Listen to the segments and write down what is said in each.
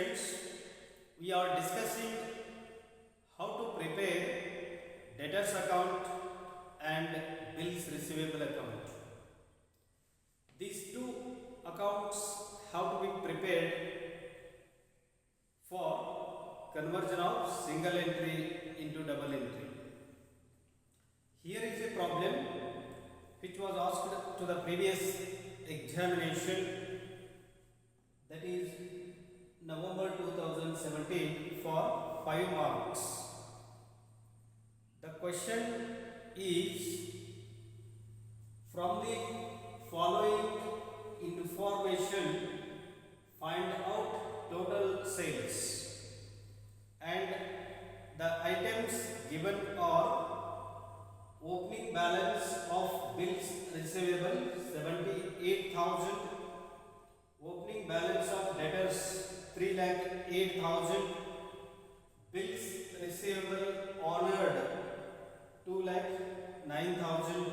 students, we are discussing how to prepare debtors account and bills receivable account. These two accounts have to be prepared for conversion of single entry into double entry. Here is a problem which was asked to the previous examination, that is November 2017, for 5 marks. The question is, from the following information find out total sales, and the items given are opening balance of bills receivable 78,000, opening balance of debtors 3,08,000, bills receivable honored 2,09,000,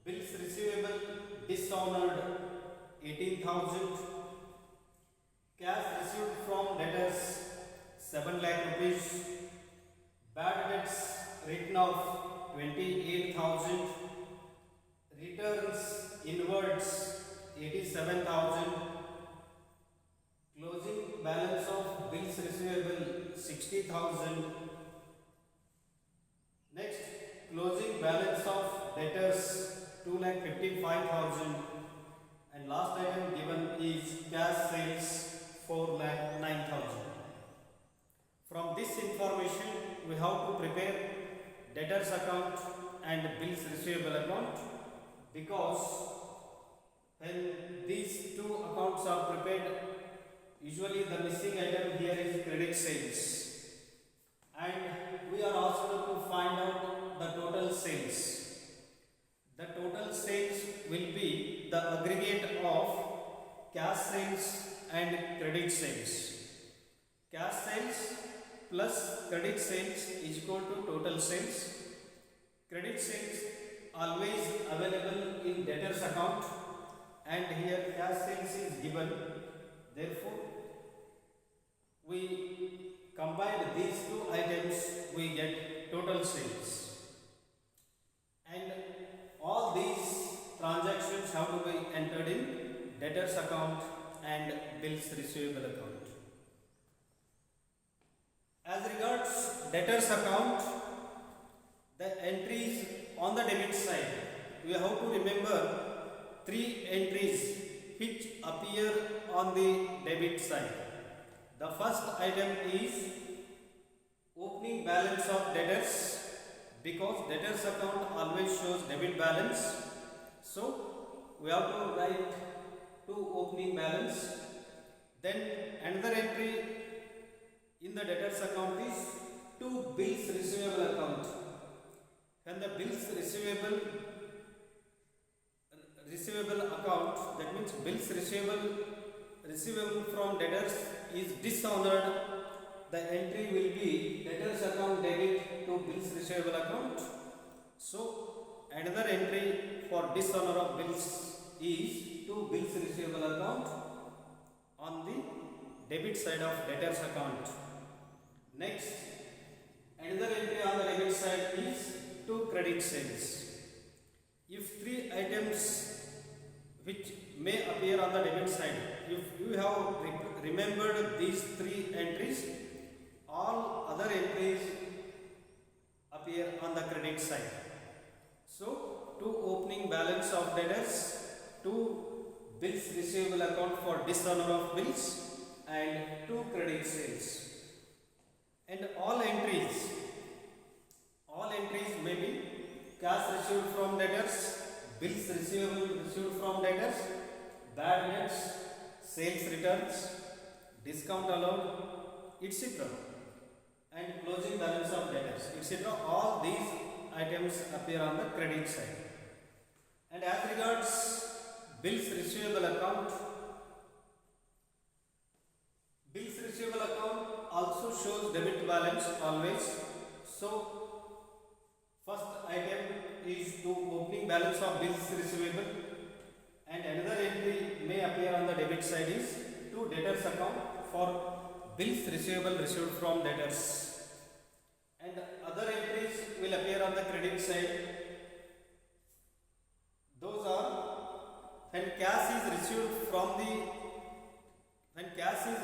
bills receivable dishonored 18,000, cash received from debtors 7 lakh rupees, bad debts written off 28,000, returns inwards 87,000, closing balance of bills receivable 60,000. Next, closing balance of debtors 2,55,000, and last item given is cash sales 4,09,000. From this information, we have to prepare debtors account and bills receivable account, because when these two accounts are prepared, usually the missing item here is credit sales, and we are asked to find out the total sales. The total sales will be the aggregate of cash sales and credit sales. Cash sales plus credit sales is equal to total sales. Credit sales always available in debtors account, and here cash sales is given. Therefore, we combine these two items, we get total sales. And all these transactions have to be entered in debtors account and bills receivable account. As regards debtors account, the entries on the debit side, we have to remember 3 entries which appear on the debit side. The first item is opening balance of debtors, because debtors account always shows debit balance, so we have to write 2 opening balance. Then another entry in the debtors account is 2 bills receivable account. When the bills receivable account, that means bills receivable from debtors is dishonored, the entry will be debtors account debit to bills receivable account. So another entry for dishonor of bills is to bills receivable account on the debit side of debtors account. Next, another entry on the debit side is to credit sales. If 3 items which may appear on the debit side, if you have remembered these 3 entries, all other entries appear on the credit side. So 2 opening balance of debtors, 2 bills receivable account for dishonor of bills, and 2 credit sales. And all entries may be cash received from debtors, bills received from debtors, bad debts, sales returns, discount allowed, etc., and closing balance of debtors, etc. All these items appear on the credit side. And as regards bills receivable account also shows debit balance always. So first item is to opening balance of bills receivable, and another entry may appear on the debit side is to debtors account for bills receivable received from debtors, and other entries will appear on the credit side. Those are when cash is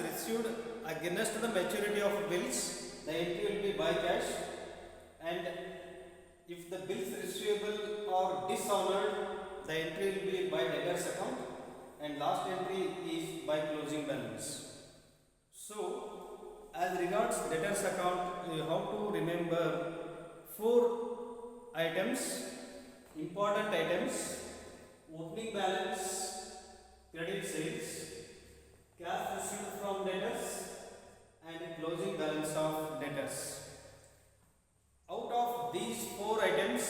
received against the maturity of bills, the entry will be by cash, and if the bills receivable are dishonored, the entry will be by debtors account, and last entry is by closing balance. So, as regards debtors account, you have to remember four items, important items: opening balance, credit sales, cash received from debtors, and closing balance of debtors. Out of these four items,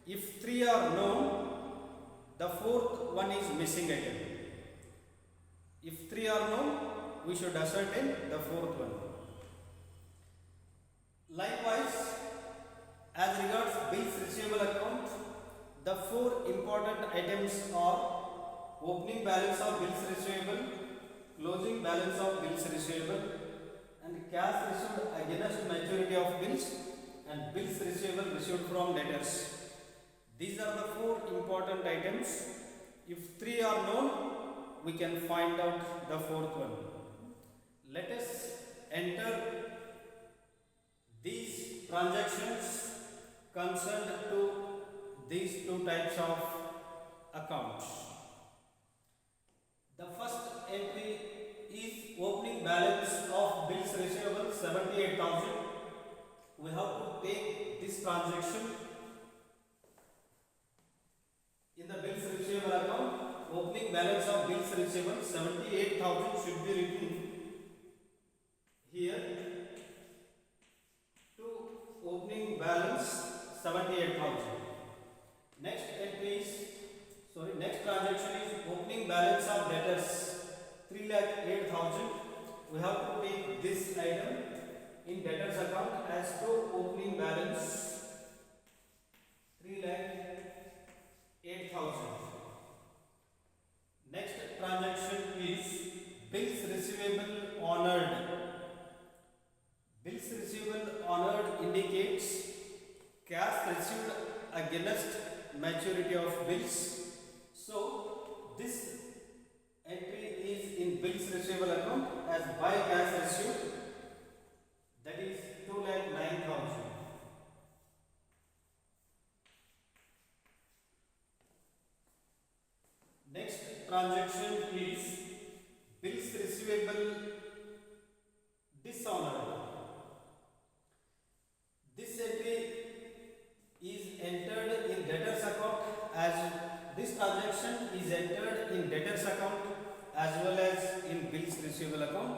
if three are known, the fourth one is missing item. If three are known, we should ascertain the fourth one. Likewise, as regards bills receivable account, the four important items are opening balance of bills receivable, closing balance of bills receivable, and cash received against maturity of bills, and bills receivable received from debtors. These are the four important items. If three are known, we can find out the fourth one. Let us enter these transactions concerned to these two types of accounts. The first entry is opening balance of bills receivable 78,000. We have to take this transaction in the bills receivable account. Opening balance of bills receivable 78,000 should be written here to opening balance 78,000. Next transaction is opening balance of debtors 3,08,000. We have to take this item in debtors account as to opening balance 3,08,000. Next transaction is bills receivable honored. Bills receivable honored indicates cash received against maturity of bills. So this entry is in bills receivable account as by cash received, that is 2,09,000. Next transaction is bills receivable dishonored. This entry is entered in debtors account as this transaction is entered in debtors account as well as in bills receivable account,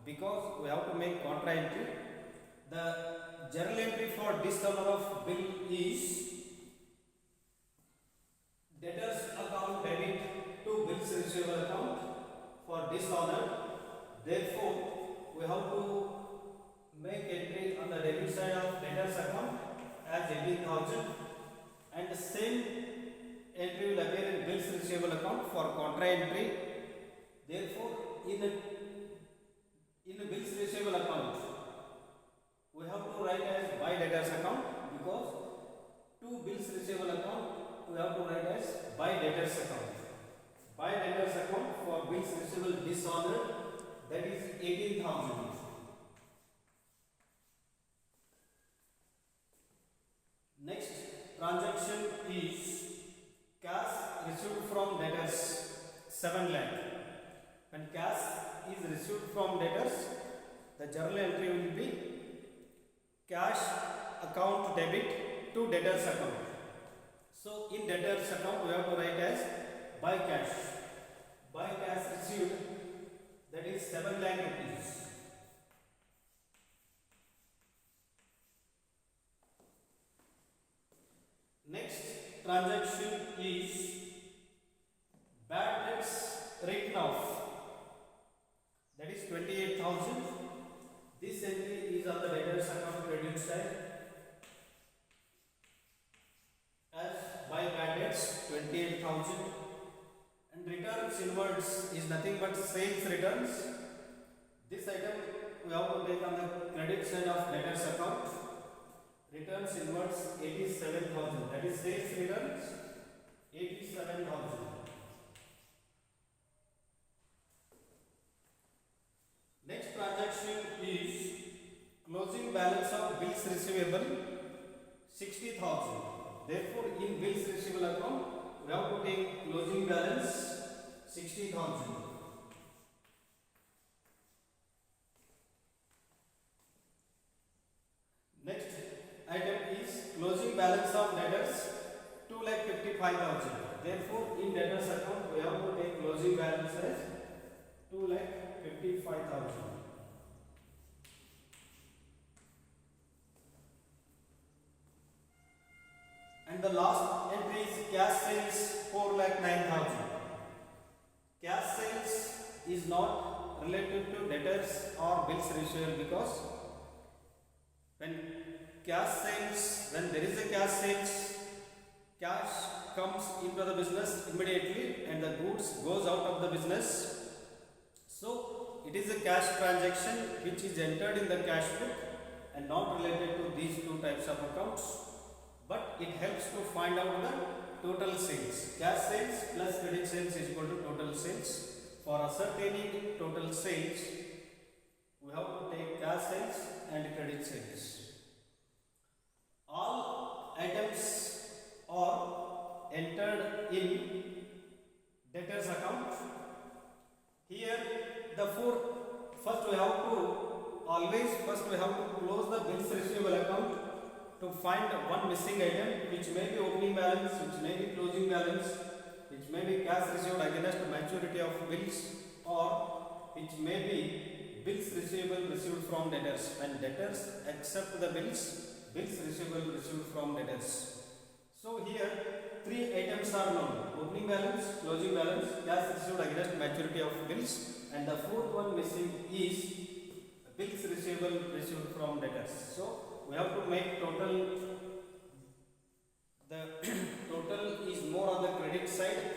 because we have to make contra entry. The journal entry for dishonor of bill is debtors account debit to bills receivable account for dishonored. Therefore, we have to make entry on the debit side of debtors account as 18,000, and the same entry will appear in bills receivable account for contra entry. Therefore, in a bills receivable account, we have to write as by debtors account, because to bills receivable account we have to write as by debtors account. By debtors account for bills receivable dishonored, that is 18,000. Next transaction is cash received from debtors 7 lakh. When cash is received from debtors, the journal entry will be cash account debit to debtors account. So in debtors account we have to write as by cash. By cash received, that is 7 lakh rupees. Next transaction is bad debts written off, that is 28,000. This entry is on the debtors account credit side as by bad debts 28,000, and returns inwards is nothing but sales returns. This item we have to take on the credit side of debtors account. Returns inwards 87,000. That is sales returns 87,000. Next transaction is closing balance of bills receivable 60,000. Therefore, in bills receivable account, we have to take closing balance 60,000. Next item is closing balance of debtors 2,55,000. Therefore, in debtors account, we have to take closing balance as 2,55,000. And the last entry is cash sales 4,09,000. Cash sales is not related to debtors or bills receivable, because when there is a cash sales, cash comes into the business immediately and the goods goes out of the business. So it is a cash transaction which is entered in the cash book and not related to these two types of accounts. But it helps to find out the total sales. Cash sales plus credit sales is equal to total sales. For ascertaining total sales, we have to take cash sales and credit sales. All items are entered in debtors account. Here the first we have to close the bills receivable account to find one missing item, which may be opening balance, which may be closing balance, which may be cash received against maturity of bills, or which may be bills receivable received from debtors. When debtors accept the bills receivable received from debtors. So here three items are known: opening balance, closing balance, cash received against maturity of bills, and the fourth one missing is bills receivable received from debtors. So we have to make total. The total is more on the credit side.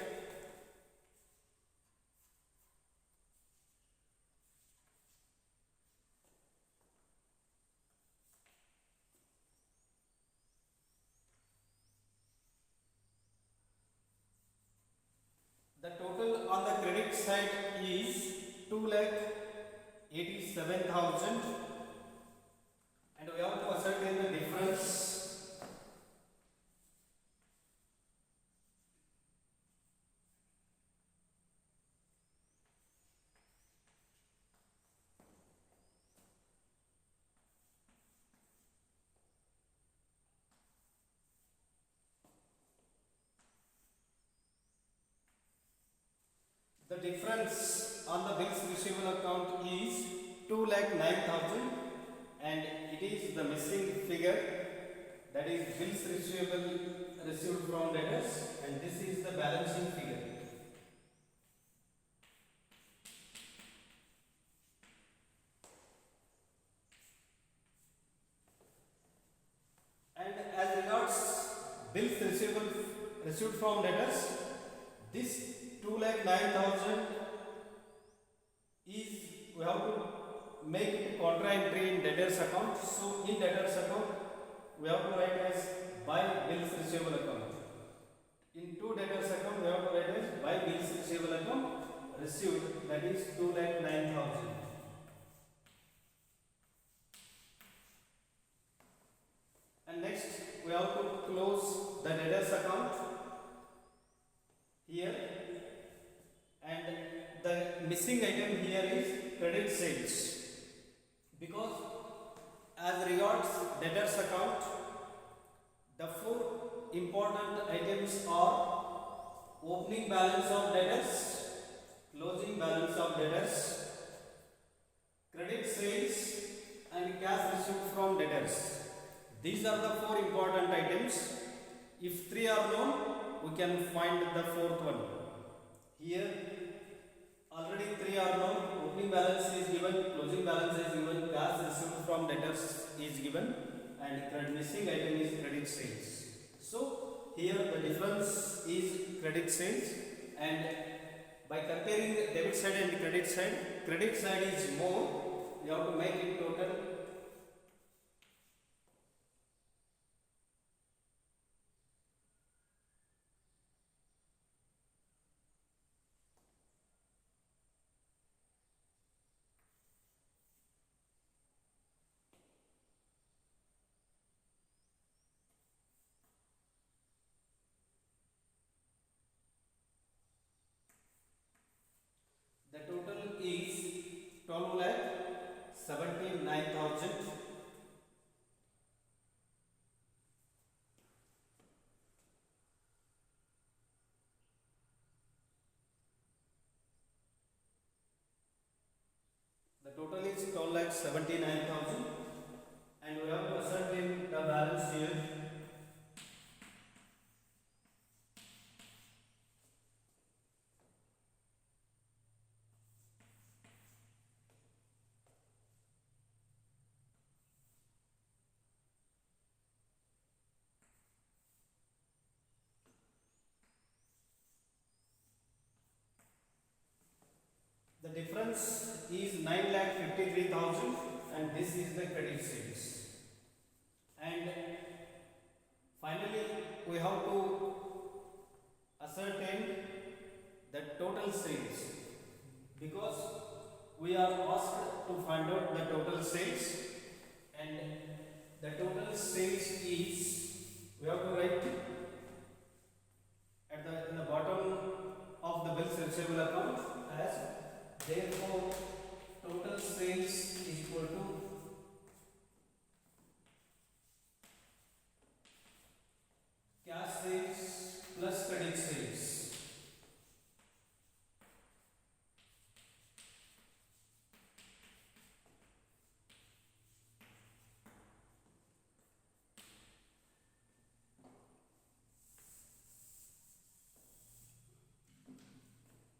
The total on the credit side is 2,87,000, and we have to ascertain the difference. The difference on the bills receivable account is 2,09,000, and it is the missing figure, that is bills receivable received from debtors, and this is the balancing figure. And as regards bills receivable received from debtors, this 2,09,000 is, we have to make it contra entry in debtors account. So in debtors account we have to write as by bills receivable account. In two debtors account we have to write as by bills receivable account received, that is 2,09,000. And next we have to close the debtors account here, and the missing item here is credit sales, because as regards debtors account, the four important items are opening balance of debtors, closing balance of debtors, credit sales, and cash received from debtors. These are the four important items. If three are known, we can find the fourth one. Here already three are known: opening balance is given, closing balance is given, cash received from debtors is given, and missing item is credit sales. So here the difference is credit sales, and By comparing debit side and credit side is more. You have to make it total. The total is 12,79,000. The total is 12,79,000, and we have to ascertain the balance here. The difference is 9,53,000, and this is the credit sales. And finally, we have to ascertain the total sales, because we are asked to find out the total sales, and the total sales is, we have to write at in the bottom of the bills receivable account as, therefore total sales is equal to cash sales plus credit sales.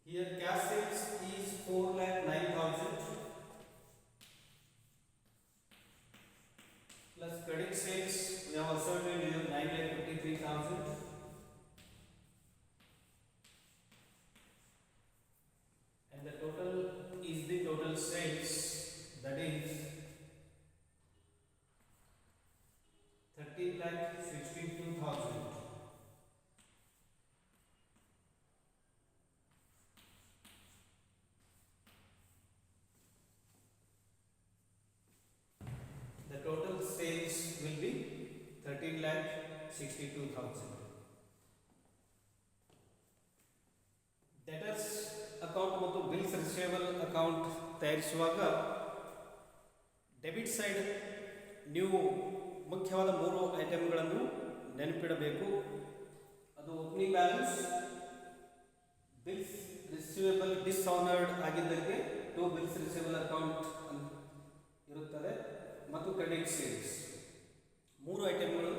Here cash sales is 4,09,000 plus credit sales we have asserted here 9,53,000, and the total is the total sales, that is 13,62,000. The total sales will be 13,62,000. Debtors account ಮತ್ತು bills receivable account ತಯಾರಿಸುವಾಗ debit side ನೀವು ಮುಖ್ಯವಾದ 3 ಐಟಮ್ಗಳನ್ನು ನೆನಪಿಡಬೇಕು. ಅದು opening balance, bills receivable ಡಿಸ್ಆನರ್ಡ್ ಆಗಿದ್ದಕ್ಕೆ 2 bills receivable account ಇರುತ್ತದೆ, ಮತ್ತು credit sales. 3 ಐಟಮ್ಗಳು: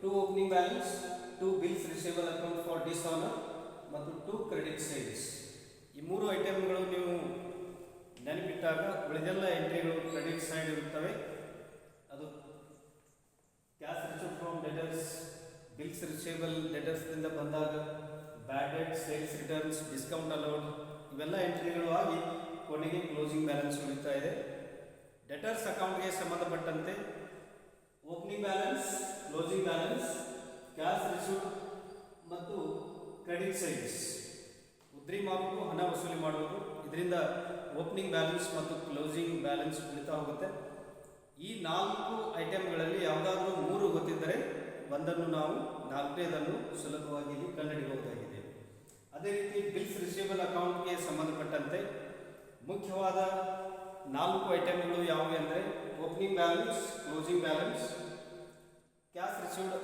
2 opening balance, 2 bills receivable account for dishonour ಮತ್ತು 2 ಕ್ರೆಡಿಟ್ ಸೇಲ್ಸ್. ಈ 3 ಐಟಮ್ಗಳು ನೀವು ನೆನಪಿಟ್ಟಾಗ ಉಳಿದೆಲ್ಲ ಎಂಟ್ರಿಗಳು ಕ್ರೆಡಿಟ್ ಸೈಡ್ ಇರುತ್ತವೆ. ಅದು cash received from debtors, bills receivable ಡೆಟರ್ಸ್ದಿಂದ ಬಂದಾಗ, bad debt, sales returns, discount allowed, ಇವೆಲ್ಲ ಎಂಟ್ರಿಗಳು ಆಗಿ ಕೊನೆಗೆ ಕ್ಲೋಸಿಂಗ್ ಬ್ಯಾಲೆನ್ಸ್ ಉಳಿತಾ ಇದೆ. ಡೆಟರ್ಸ್ ಅಕೌಂಟ್ಗೆ ಸಂಬಂಧಪಟ್ಟಂತೆ opening balance, closing balance, cash received ಮತ್ತು ಕ್ರೆಡಿಟ್ ಸೇಲ್ಸ್ ಉದ್ರಿ ಮಾಡುವುದು, ಹಣ ವಸೂಲಿ ಮಾಡುವುದು. ಇದರಿಂದ ಓಪನಿಂಗ್ ಬ್ಯಾಲೆನ್ಸ್ ಮತ್ತು ಕ್ಲೋಸಿಂಗ್ ಬ್ಯಾಲೆನ್ಸ್ ಉಳಿತಾ ಹೋಗುತ್ತೆ. ಈ 4 ಐಟಮ್ಗಳಲ್ಲಿ ಯಾವುದಾದ್ರೂ 3 ಗೊತ್ತಿದ್ದರೆ ಒಂದನ್ನು ನಾವು 4ನೇದನ್ನು ಸುಲಭವಾಗಿ ಇಲ್ಲಿ ಕಂಡುಹಿಡಿಯಬಹುದಾಗಿದೆ. ಅದೇ ರೀತಿ ಬಿಲ್ಸ್ ರಿಸೀವಬಲ್ ಅಕೌಂಟ್ಗೆ ಸಂಬಂಧಪಟ್ಟಂತೆ ಮುಖ್ಯವಾದ 4 ಐಟಮ್ಗಳು ಯಾವುವು ಅಂದರೆ opening balance, closing balance, cash received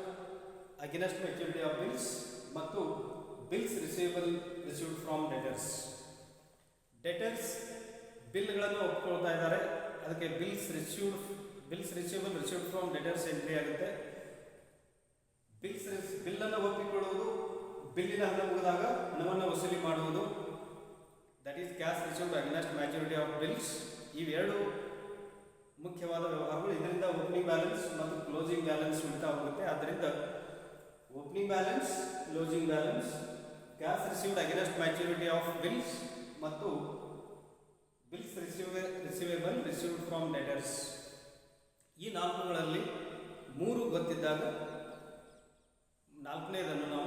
against maturity of bills ಮತ್ತು bills received from debtors. Debtors ಬಿಲ್ಗಳನ್ನು ಒಪ್ಕೊಳ್ತಾ ಇದ್ದಾರೆ, ಅದಕ್ಕೆ bills received from debtors entry ಆಗುತ್ತೆ. ಬಿಲ್ಲನ್ನು ಒಪ್ಪಿಕೊಳ್ಳುವುದು, ಬಿಲ್ಲಿನ ಹಣ ಮುಗಿದಾಗ ಹಣವನ್ನು ವಸೂಲಿ ಮಾಡುವುದು, that is cash received against maturity of bills. ಇವೆರಡು ಮುಖ್ಯವಾದ ವ್ಯವಹಾರಗಳು. ಇದರಿಂದ ಓಪನಿಂಗ್ ಬ್ಯಾಲೆನ್ಸ್ ಮತ್ತು ಕ್ಲೋಸಿಂಗ್ ಬ್ಯಾಲೆನ್ಸ್ ಉಳಿತಾ ಹೋಗುತ್ತೆ. ಆದ್ದರಿಂದ opening balance, closing balance, cash received against maturity of bills ಮತ್ತು bills receivable received from debtors. ಈ ನಾಲ್ಕುಗಳಲ್ಲಿ ಮೂರು ಗೊತ್ತಿದ್ದಾಗ ನಾಲ್ಕನೇದನ್ನು ನಾವು